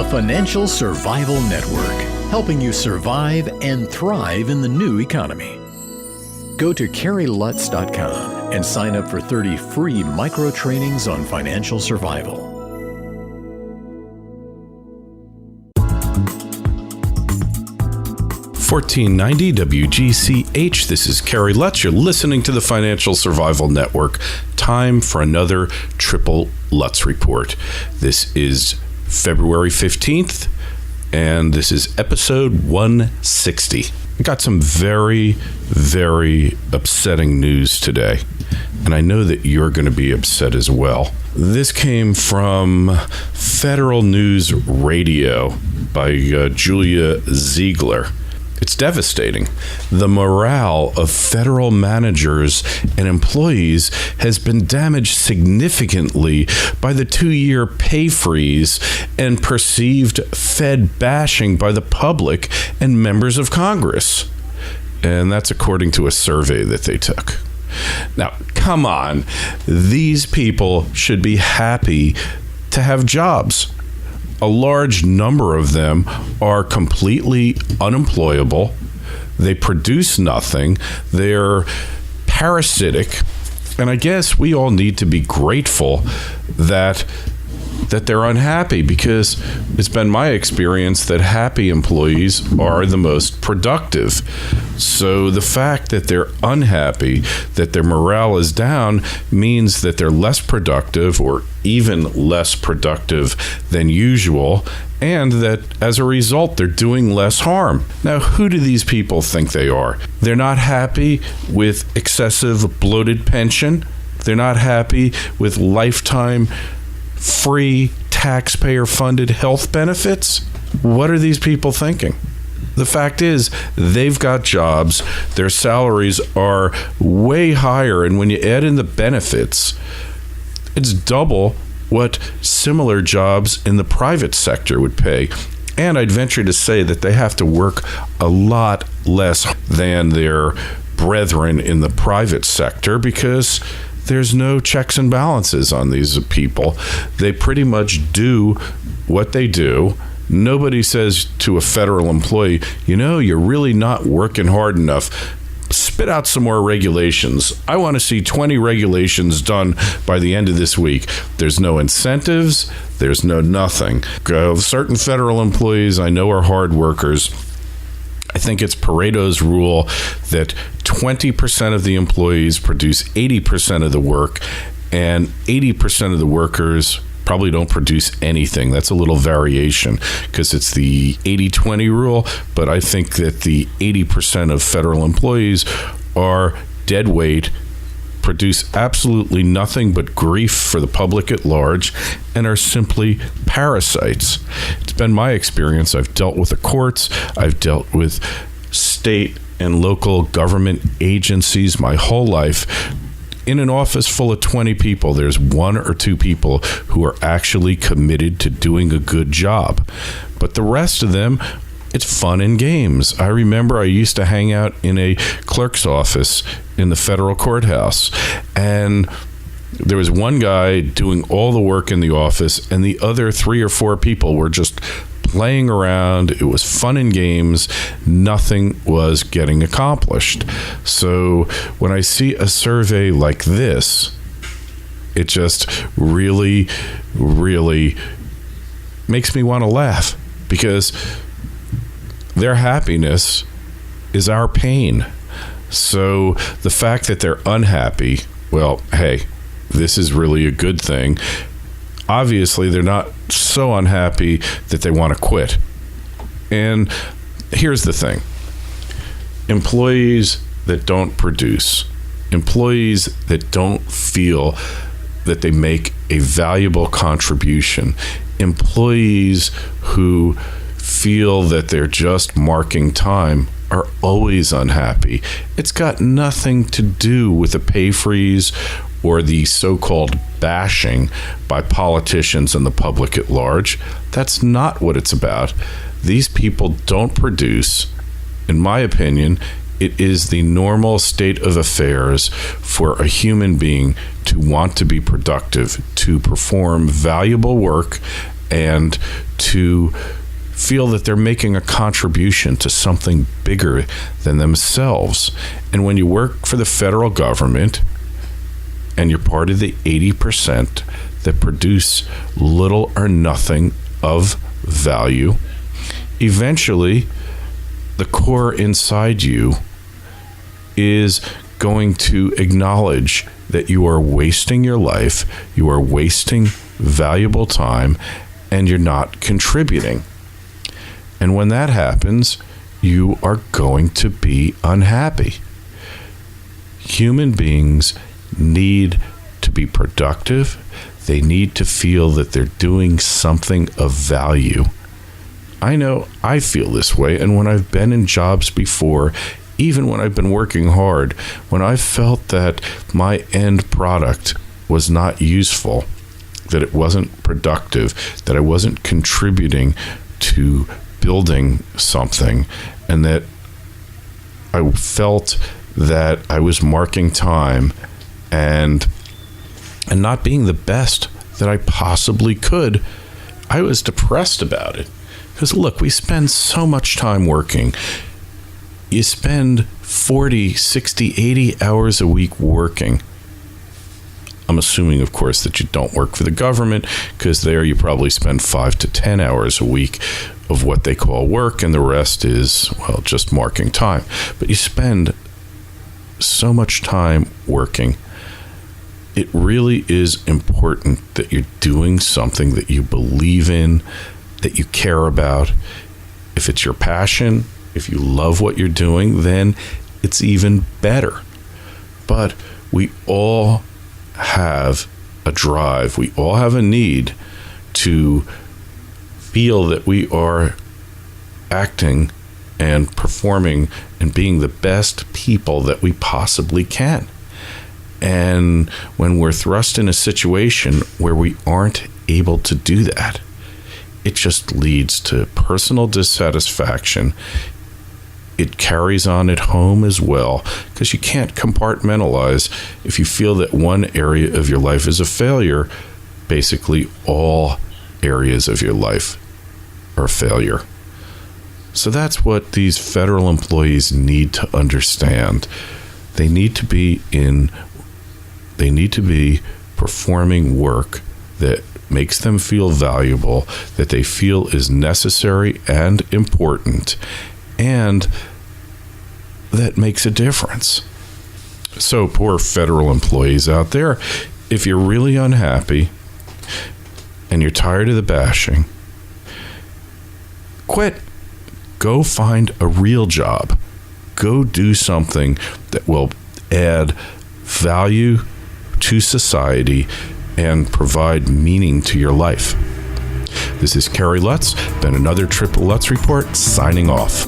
Financial Survival Network, helping you survive and thrive in the new economy. Go to CarrieLutz.com and sign up for 30 free micro trainings on financial survival. $14.90 WGCH. This is Carrie Lutz. You're listening to the Financial Survival Network. Time for another Triple Lutz Report. This is February 15th, and this is episode 160. I got some very, very upsetting news today, and I know that you're going to be upset as well. This came from Federal News Radio by Julia Ziegler. It's devastating. The morale of federal managers and employees has been damaged significantly by the 2-year pay freeze and perceived Fed bashing by the public and members of Congress. And that's according to a survey that they took. Now, come on. These people should be happy to have jobs. A large number of them are completely unemployable. They produce nothing. They're parasitic. And I guess we all need to be grateful that they're unhappy, because it's been my experience that happy employees are the most productive. So the fact that they're unhappy, that their morale is down, means that they're less productive or even less productive than usual, and that as a result, they're doing less harm. Now, who do these people think they are? They're not happy with excessive bloated pension. They're not happy with lifetime free taxpayer-funded health benefits. What are these people thinking? The fact is, they've got jobs, their salaries are way higher, and when you add in the benefits, it's double what similar jobs in the private sector would pay. And I'd venture to say that they have to work a lot less than their brethren in the private sector, because there's no checks and balances on these people. They pretty much do what they do. Nobody says to a federal employee, you know, you're really not working hard enough. Spit out some more regulations. I want to see 20 regulations done by the end of this week. There's no incentives. There's no nothing. Certain federal employees I know are hard workers. I think it's Pareto's rule that 20% of the employees produce 80% of the work, and 80% of the workers probably don't produce anything. That's a little variation because it's the 80-20 rule, but I think that the 80% of federal employees are dead weight, produce absolutely nothing but grief for the public at large, and are simply parasites. It's been my experience. I've dealt with the courts. I've dealt with state and local government agencies my whole life. In an office full of 20 people, there's 1 or 2 people who are actually committed to doing a good job. But the rest of them, it's fun and games. I remember I used to hang out in a clerk's office in the federal courthouse, and there was one guy doing all the work in the office, and the other 3 or 4 people were just playing around. It was fun and games. Nothing was getting accomplished. So when I see a survey like this, it just really, really makes me want to laugh, because their happiness is our pain. So the fact that they're unhappy, well, hey, this is really a good thing. Obviously, they're not so unhappy that they want to quit. And here's the thing. Employees that don't produce, employees that don't feel that they make a valuable contribution, employees who feel that they're just marking time are always unhappy. It's got nothing to do with the pay freeze or the so-called bashing by politicians and the public at large. That's not what it's about. These people don't produce. In my opinion, it is the normal state of affairs for a human being to want to be productive, to perform valuable work, and to feel that they're making a contribution to something bigger than themselves. And when you work for the federal government and you're part of the 80% that produce little or nothing of value, eventually the core inside you is going to acknowledge that you are wasting your life, you are wasting valuable time, and you're not contributing. And when that happens, you are going to be unhappy. Human beings need to be productive. They need to feel that they're doing something of value. I know I feel this way, and when I've been in jobs before, even when I've been working hard, when I felt that my end product was not useful, that it wasn't productive, that I wasn't contributing to building something, and that I felt that I was marking time and not being the best that I possibly could, I was depressed about it. Because look, we spend so much time working. You spend 40, 60, 80 hours a week working. I'm assuming, of course, that you don't work for the government, because there you probably spend 5 to 10 hours a week of what they call work, and the rest is, well, just marking time. But you spend so much time working. It really is important that you're doing something that you believe in, that you care about. If it's your passion, if you love what you're doing, then it's even better. But we all have a drive. We all have a need to feel that we are acting and performing and being the best people that we possibly can. And when we're thrust in a situation where we aren't able to do that, it just leads to personal dissatisfaction. It carries on at home as well, because you can't compartmentalize. If you feel that one area of your life is a failure, basically all areas of your life are a failure. So that's what these federal employees need to understand. They need to be performing work that makes them feel valuable, that they feel is necessary and important, and that makes a difference. So poor federal employees out there, if you're really unhappy and you're tired of the bashing, quit. Go find a real job. Go do something that will add value to society and provide meaning to your life. This is Kerry Lutz, been another Triple Lutz Report, signing off.